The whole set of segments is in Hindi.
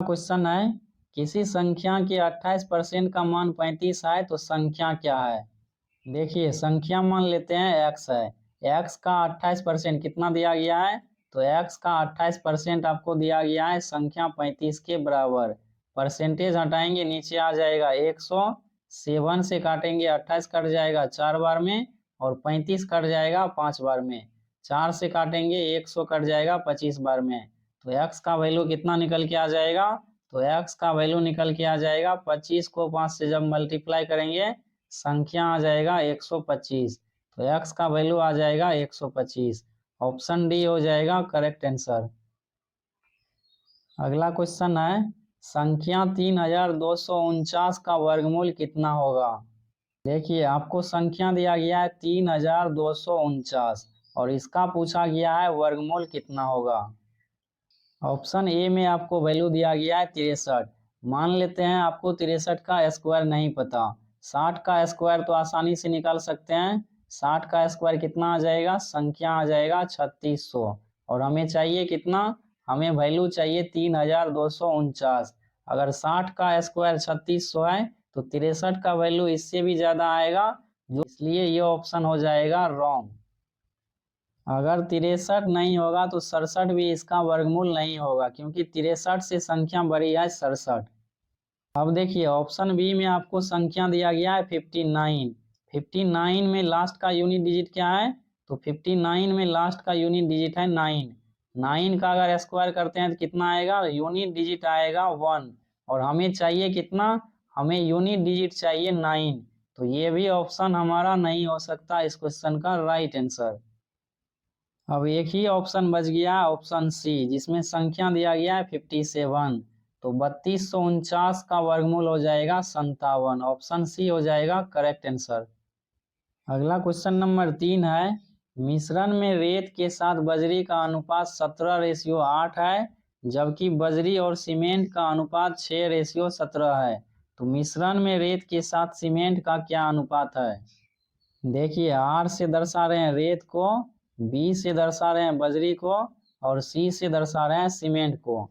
क्वेश्चन है, किसी संख्या के 28% का मान 35 है तो संख्या क्या है। देखिए संख्या मान लेते हैं x है, x का 28% कितना दिया गया है, तो x का 28% आपको दिया गया है संख्या 35 के बराबर। परसेंटेज हटाएंगे नीचे आ जाएगा 100, 7 से काटेंगे 28 कट जाएगा 4 बार में, और 35 कट जाएगा 5 बार में। 4 से काटेंगे 100 कट जाएगा 25 बार में। तो x का वैल्यू कितना निकल के आ जाएगा, तो x का वैल्यू निकल के आ जाएगा 25 को 5 से जब मल्टीप्लाई करेंगे संख्या आ जाएगा 125। तो x का वैल्यू आ जाएगा 125। ऑप्शन डी हो जाएगा करेक्ट आंसर। अगला क्वेश्चन है, संख्या 3249 का वर्गमूल कितना होगा। देखिए आपको संख्या दिया गया है 3249 और इसका पूछा गया है वर्गमूल कितना होगा। ऑप्शन ए में आपको वैल्यू दिया गया है 63। मान लेते हैं आपको 63 का स्क्वायर नहीं पता, 60 का स्क्वायर तो आसानी से निकाल सकते हैं। 60 का स्क्वायर कितना आ जाएगा, संख्या आ जाएगा 3600, और हमें चाहिए कितना, हमें वैल्यू चाहिए 3249। अगर 60 का स्क्वायर 3600 है तो 63 का वैल्यू इससे भी ज्यादा आएगा, जो इसलिए ये ऑप्शन हो जाएगा रॉन्ग। अगर 63 नहीं होगा तो 67 भी इसका वर्गमूल नहीं होगा, क्योंकि 63 से संख्या बड़ी है 67। अब देखिए ऑप्शन बी में आपको संख्या दिया गया है 59। 59 में लास्ट का यूनिट डिजिट क्या है, तो 59 में लास्ट का यूनिट डिजिट है 9। 9 का अगर स्क्वायर करते हैं तो कितना आएगा, यूनिट डिजिट आएगा 1, और हमें चाहिए कितना, हमें यूनिट डिजिट चाहिए 9। तो ये भी ऑप्शन हमारा नहीं हो सकता इस क्वेश्चन का राइट आंसर। अब एक ही ऑप्शन बच गया ऑप्शन सी, जिसमें संख्या दिया गया है 57। तो 3249 का वर्गमूल हो जाएगा 57। ऑप्शन सी हो जाएगा करेक्ट आंसर। अगला क्वेश्चन नंबर 3 है, मिश्रण में रेत के साथ बजरी का अनुपात 17:8 है, जबकि बजरी और सीमेंट का अनुपात 6:17 है। तो मिश्रण में रेत के साथ सीमेंट का क्या अनुपात है। देखिए आर से दर्शा रहे हैं रेत को, बी से दर्शा रहे हैं बजरी को, और सी से दर्शा रहे हैं सीमेंट को।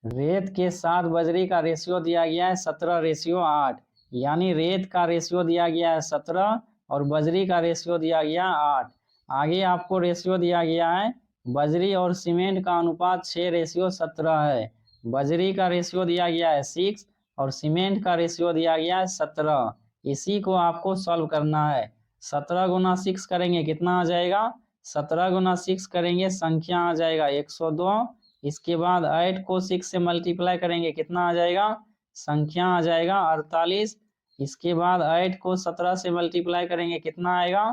रेत के साथ बजरी का रेशियो दिया गया है 17:8, यानी रेत का रेशियो दिया गया है 17 और बजरी का रेशियो दिया गया 8। आगे आपको रेशियो दिया गया है बजरी और सीमेंट का अनुपात 6:17 है। बजरी का रेशियो दिया गया है 6 और सीमेंट का रेशियो दिया गया है 17। इसी को आपको सॉल्व करना है। 17 गुना 6 करेंगे कितना आ जाएगा, 17 गुना 6 करेंगे संख्या आ जाएगा 102। इसके बाद 8 को 6 से मल्टीप्लाई करेंगे कितना आ जाएगा, संख्या आ जाएगा 48। इसके बाद 8 को 17 से मल्टीप्लाई करेंगे कितना आएगा,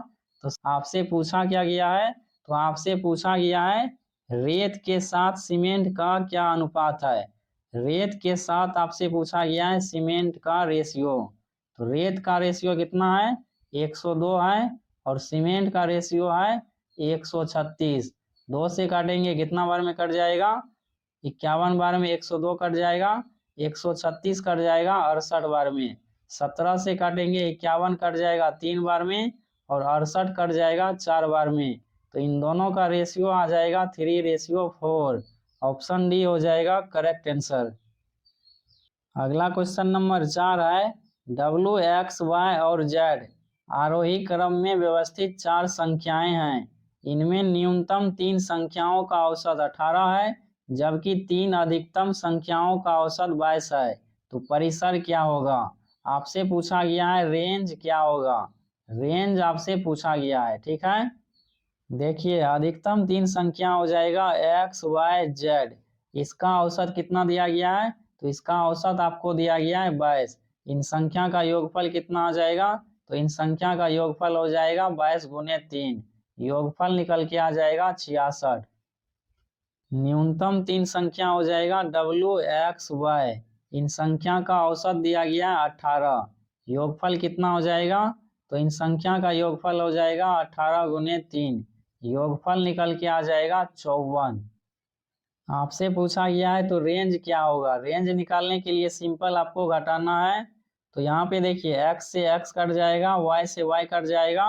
तो आपसे पूछा क्या गया है, तो आपसे पूछा गया है रेत के साथ सीमेंट का क्या अनुपात है। रेत के साथ आपसे पूछा गया है सीमेंट का रेशियो। तो रेत का रेशियो कितना है, 102 है, और सीमेंट का रेशियो है 136। 2 से काटेंगे कितना बार में कट जाएगा, 51 बार में 102 कट जाएगा, 136 कट जाएगा 68 बार में। 17 से काटेंगे 51 कट जाएगा 3 बार में, और 68 कट जाएगा 4 बार में। तो इन दोनों का रेशियो आ जाएगा 3:4। ऑप्शन डी हो जाएगा करेक्ट आंसर। अगला क्वेश्चन नंबर 4 है, डब्ल्यू एक्स वाई और जेड आरोही क्रम में व्यवस्थित 4 संख्याएं हैं। इनमें न्यूनतम 3 संख्याओं का औसत 18 है, जबकि 3 अधिकतम संख्याओं का औसत 22 है। तो परिसर क्या होगा। आपसे पूछा गया है रेंज क्या होगा, रेंज आपसे पूछा गया है, ठीक है। देखिए अधिकतम 3 संख्या हो जाएगा एक्स वाई जेड। इसका औसत कितना दिया गया है, तो इसका औसत आपको दिया गया है 22। इन संख्या का योगफल कितना आ जाएगा, तो इन संख्या का योगफल हो जाएगा 22 गुने 3। योगफल निकल के आ जाएगा 66। न्यूनतम 3 संख्या हो जाएगा डब्ल्यू एक्स वाई। इन संख्या का औसत दिया गया है 18। योगफल कितना हो जाएगा, तो इन संख्या का योगफल हो जाएगा 18 गुने 3। योगफल निकल के आ जाएगा 54। आपसे पूछा गया है तो रेंज क्या होगा। रेंज निकालने के लिए सिंपल आपको घटाना है। तो यहाँ पे देखिए x से x कट जाएगा, y से y कट जाएगा,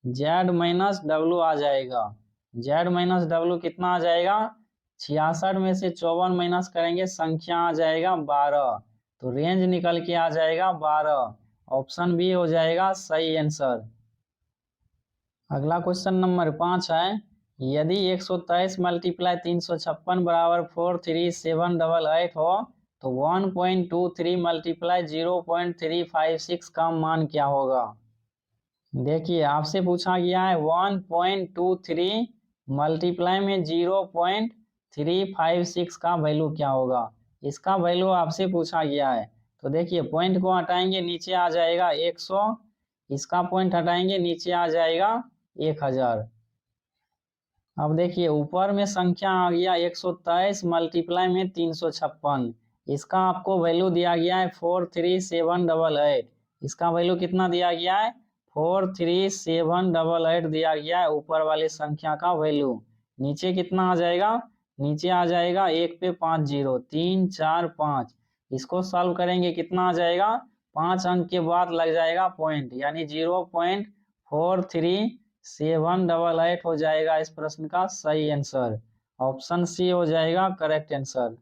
z माइनस डब्ल्यू आ जाएगा। z माइनस डब्ल्यू कितना आ जाएगा, 66 में से 54 माइनस करेंगे, संख्या आ जाएगा 12, तो रेंज निकल के आ जाएगा 12। ऑप्शन बी हो जाएगा सही आंसर। अगला क्वेश्चन नंबर 5 है, यदि 123 मल्टीप्लाई 356 बराबर 43788 हो तो 1.23 मल्टीप्लाई 0.356 का मान क्या होगा। देखिए आपसे पूछा गया है 1.23 मल्टीप्लाई में 0.356 का वैल्यू क्या होगा, इसका वैल्यू आपसे पूछा गया है। तो देखिए पॉइंट को हटाएंगे नीचे आ जाएगा 100, इसका पॉइंट हटाएंगे नीचे आ जाएगा 1000। अब देखिए ऊपर में संख्या आ गया 123 मल्टीप्लाई में 356, इसका आपको वैल्यू दिया गया है 43788, इसका वैल्यू कितना दिया गया है 43788 दिया गया है ऊपर वाली संख्या का वैल्यू। नीचे कितना आ जाएगा, नीचे आ जाएगा 1 पे 5 जीरो, 3 4 5, इसको सॉल्व करेंगे कितना आ जाएगा, 5 अंक के बाद लग जाएगा पॉइंट, यानी 0.43788 हो जाएगा इस प्रश्न का सही आंसर। ऑप्शन सी हो जाएगा करेक्ट आंसर।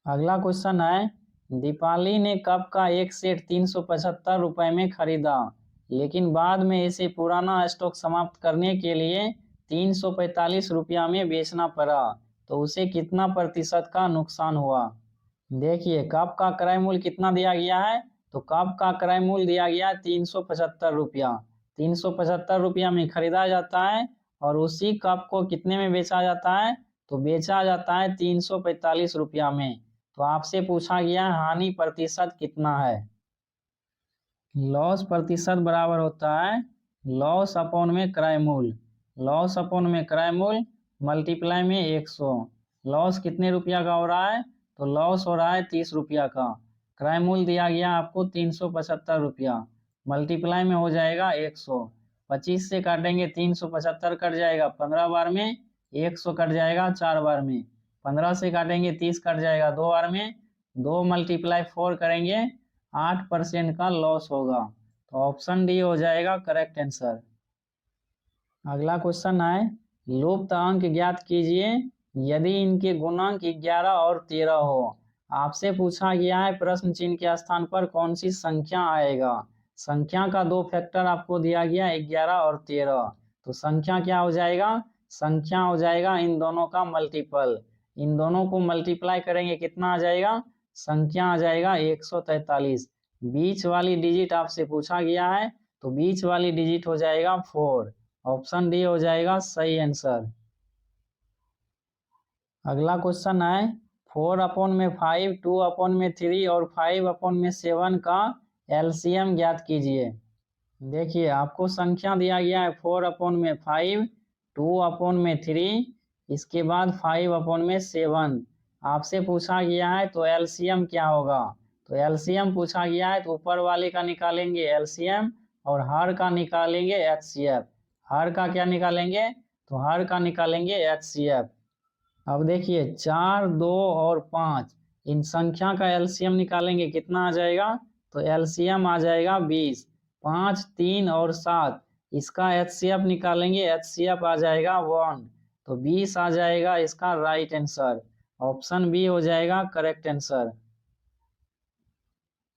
अगला क्वेश्चन है, दीपाली ने कप का एक सेट 375 रुपए में खरीदा, लेकिन बाद में इसे पुराना स्टॉक समाप्त करने के लिए 345 रुपया में बेचना पड़ा, तो उसे कितना प्रतिशत का नुकसान हुआ। देखिए कप का क्रय मूल्य कितना दिया गया है, तो कप का क्रय मूल्य दिया गया है 375 रुपया, 375 रुपया में खरीदा जाता है और उसी कप को कितने में बेचा जाता है, तो बेचा जाता है 345 रुपया में। तो आपसे पूछा गया हानि प्रतिशत कितना है। लॉस प्रतिशत बराबर होता है लॉस अपॉन में क्रय मूल्य, लॉस अपॉन में क्रय मूल्य मल्टीप्लाई में 100। लॉस कितने रुपया का हो रहा है, तो लॉस हो रहा है 30 रुपया का, क्रय मूल्य दिया गया आपको 375 रुपया, मल्टीप्लाई में हो जाएगा 100, 25 से काटेंगे 375 कट जाएगा 15 बार में, 100 कट जाएगा 4 बार में, 15 से काटेंगे 30 कट जाएगा 2 बार में, 2 मल्टीप्लाई 4 करेंगे 8% का लॉस होगा। तो ऑप्शन डी हो जाएगा करेक्ट आंसर। अगला क्वेश्चन है, लुप्त अंक ज्ञात कीजिए यदि इनके गुणांक 11 और 13 हो। आपसे पूछा गया है प्रश्न चिन्ह के स्थान पर कौन सी संख्या आएगा। संख्या का दो फैक्टर आपको दिया गया 11 और 13, तो संख्या क्या हो जाएगा, संख्या हो जाएगा इन दोनों का मल्टीपल, इन दोनों को मल्टीप्लाई करेंगे कितना आ जाएगा, संख्या आ जाएगा 143। बीच वाली डिजिट आपसे पूछा गया है, तो बीच वाली डिजिट हो जाएगा 4। ऑप्शन डी हो जाएगा सही आंसर। अगला क्वेश्चन है, 4/5, 2/3 और 5/7 का एलसीएम ज्ञात कीजिए। देखिए आपको संख्या दिया गया है 4/5, 2/3, इसके बाद 5/7, आपसे पूछा गया है तो एलसीएम क्या होगा। तो एलसीएम पूछा गया है तो ऊपर वाले का निकालेंगे एलसीएम और हर का निकालेंगे एचसीएफ। हर का क्या निकालेंगे, तो हर का निकालेंगे एचसीएफ। अब देखिए 4, 2 और 5, इन संख्या का एलसीएम निकालेंगे कितना आ जाएगा, तो एलसीएम आ जाएगा 20। 5, 3 और 7, इसका एचसीएफ निकालेंगे, एचसीएफ आ जाएगा 1, तो 20 आ जाएगा इसका राइट आंसर। ऑप्शन बी हो जाएगा करेक्ट आंसर।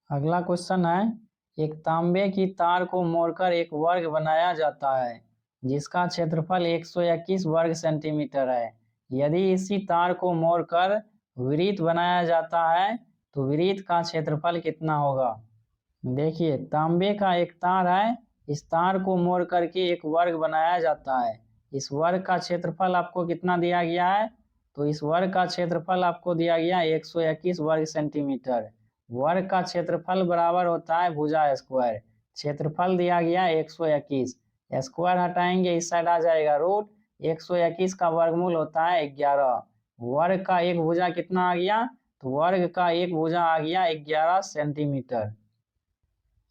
अगला क्वेश्चन है, एक तांबे की तार को मोड़कर एक वर्ग बनाया जाता है जिसका क्षेत्रफल 121 वर्ग सेंटीमीटर है। यदि इसी तार को मोड़कर वृत्त बनाया जाता है तो वृत्त का क्षेत्रफल कितना होगा। देखिए तांबे का एक तार है, इस तार को मोड़ करके एक वर्ग बनाया जाता है, इस वर्ग का क्षेत्रफल आपको कितना दिया गया है, तो इस वर्ग का क्षेत्रफल आपको दिया गया 121 वर्ग सेंटीमीटर। वर्ग का क्षेत्रफल बराबर होता है भुजा स्क्वायर, क्षेत्रफल दिया गया 121, स्क्वायर हटाएंगे इस साइड आ जाएगा रूट, 121 का वर्गमूल होता है 11। वर्ग का एक भुजा कितना आ गया, तो वर्ग का एक भुजा आ गया 11 सेंटीमीटर।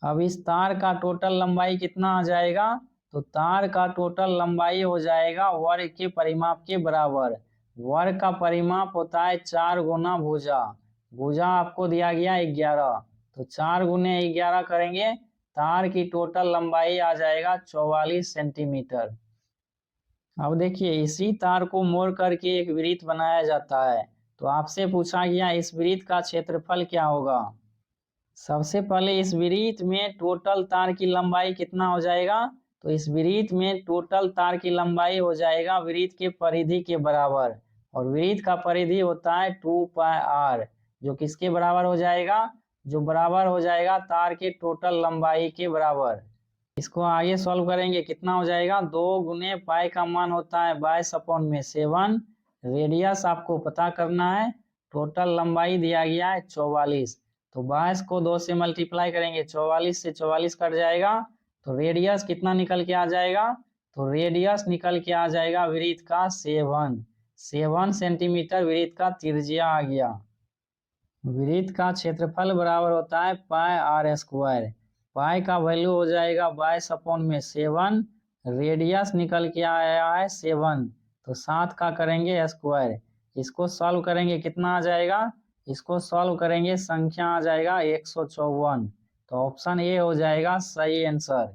अब इस तार का टोटल लंबाई कितना आ जाएगा, तो तार का टोटल लंबाई हो जाएगा वर्ग के परिमाप के बराबर। वर्ग का परिमाप होता है 4 गुना भुजा, भुजा आपको दिया गया 11, तो 4 गुने 11 करेंगे, तार की टोटल लंबाई आ जाएगा 44 सेंटीमीटर। अब देखिए इसी तार को मोड़ करके एक वृत्त बनाया जाता है। तो आपसे पूछा गया इस वृत्त का क्षेत्रफल क्या होगा। सबसे पहले इस वृत्त में टोटल तार की लंबाई कितना हो जाएगा। तो इस वृत्त में टोटल तार की लंबाई हो जाएगा वृत्त के परिधि के बराबर। और वृत्त का परिधि होता है 2πr, जो किसके बराबर हो जाएगा, जो बराबर हो जाएगा तार के टोटल लंबाई के बराबर। इसको आगे सॉल्व करेंगे, कितना हो जाएगा, 2 गुने पाई का मान होता है 22/7। रेडियस आपको पता करना है, टोटल लंबाई दिया गया है 44। तो 22 को 2 से मल्टीप्लाई करेंगे, 44 से 44 कट जाएगा। तो रेडियस कितना निकल के आ जाएगा, तो रेडियस निकल के आ जाएगा वृत्त का 7 सेंटीमीटर वृत्त का त्रिज्या आ गया। वृत्त का क्षेत्रफल बराबर होता है πr²। पाई का वैल्यू हो जाएगा 22/7। रेडियस निकल के आया है 7, तो 7 का करेंगे स्क्वायर। इसको सॉल्व करेंगे, कितना आ जाएगा, इसको सॉल्व करेंगे संख्या आ जाएगा 154। तो ऑप्शन ए हो जाएगा सही आंसर।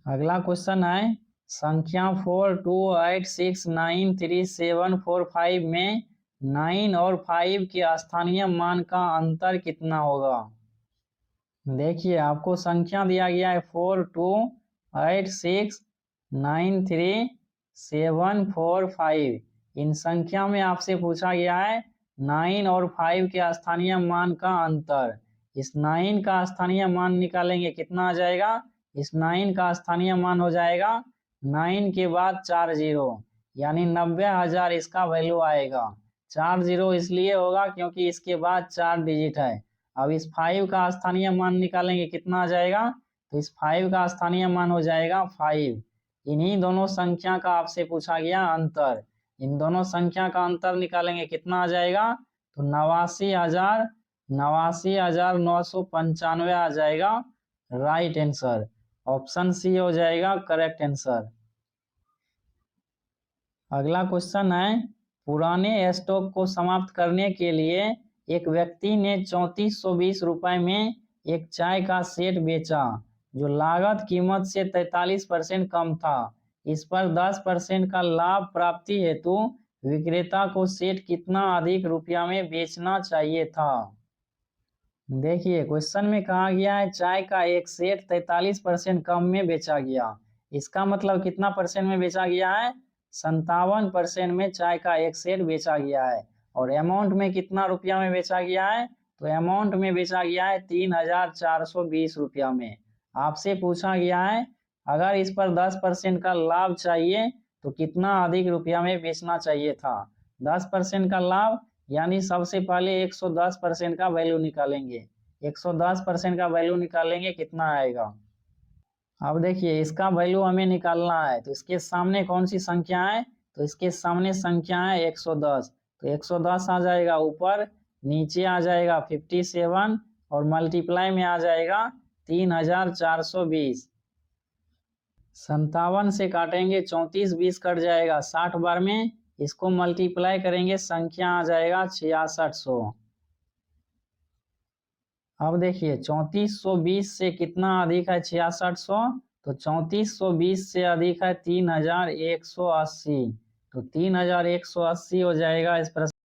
अगला क्वेश्चन है संख्या 4286934745 में 9 और 5 के स्थानीय मान का अंतर कितना होगा। देखिए आपको संख्या दिया गया है 4286934745। इन संख्या में आपसे पूछा गया है 9 और 5 के स्थानीय मान का अंतर। इस 9 का स्थानीय मान निकालेंगे, कितना आ जाएगा, इस 9 का स्थानीय मान हो जाएगा 9 के बाद 4 जीरो, यानी 90,000 इसका वैल्यू आएगा। 4 जीरो इसलिए होगा क्योंकि इसके बाद 4 डिजिट है। अब इस 5 का स्थानीय मान निकालेंगे, कितना आ जाएगा, तो इस 5 का स्थानीय मान हो जाएगा 5। इन्हीं दोनों संख्या का आपसे पूछा गया अंतर। इन दोनों संख्या का अंतर निकालेंगे, कितना आ जाएगा, तो 89,995 आ जाएगा राइट आंसर। ऑप्शन सी हो जाएगा करेक्ट आंसर। अगला क्वेश्चन है पुराने स्टॉक को समाप्त करने के लिए एक व्यक्ति ने 3420 रुपए में एक चाय का सेट बेचा जो लागत कीमत से 43% कम था। इस पर 10% का लाभ प्राप्ति हेतु विक्रेता को सेट कितना अधिक रुपया में बेचना चाहिए था। देखिए क्वेश्चन में कहा गया है चाय का एक सेट 43% कम में बेचा गया। इसका मतलब कितना परसेंट में बेचा गया है, 57% में चाय का एक सेट बेचा गया है। और अमाउंट में कितना रुपया में बेचा गया है, तो अमाउंट में बेचा गया है 3,420 रुपया में। आपसे पूछा गया है अगर इस पर 10% का लाभ चाहिए तो कितना अधिक रुपया में बेचना चाहिए था। 10% का लाभ यानी सबसे पहले 110% का वैल्यू निकालेंगे। 110% का वैल्यू निकालेंगे, कितना आएगा। अब देखिए इसका वैल्यू हमें निकालना है, तो इसके सामने कौन सी संख्या है, तो इसके सामने संख्या है 110। तो 110 आ जाएगा ऊपर, नीचे आ जाएगा 57 और मल्टीप्लाई में आ जाएगा 3,420। 57 से काटेंगे 34, 20 कट जाएगा 60 बार में। इसको मल्टीप्लाई करेंगे संख्या आ जाएगा 6600। अब देखिए 3420 से कितना अधिक है 6600, तो 3420 से अधिक है 3180। तो 3180 हो जाएगा इस प्रश्न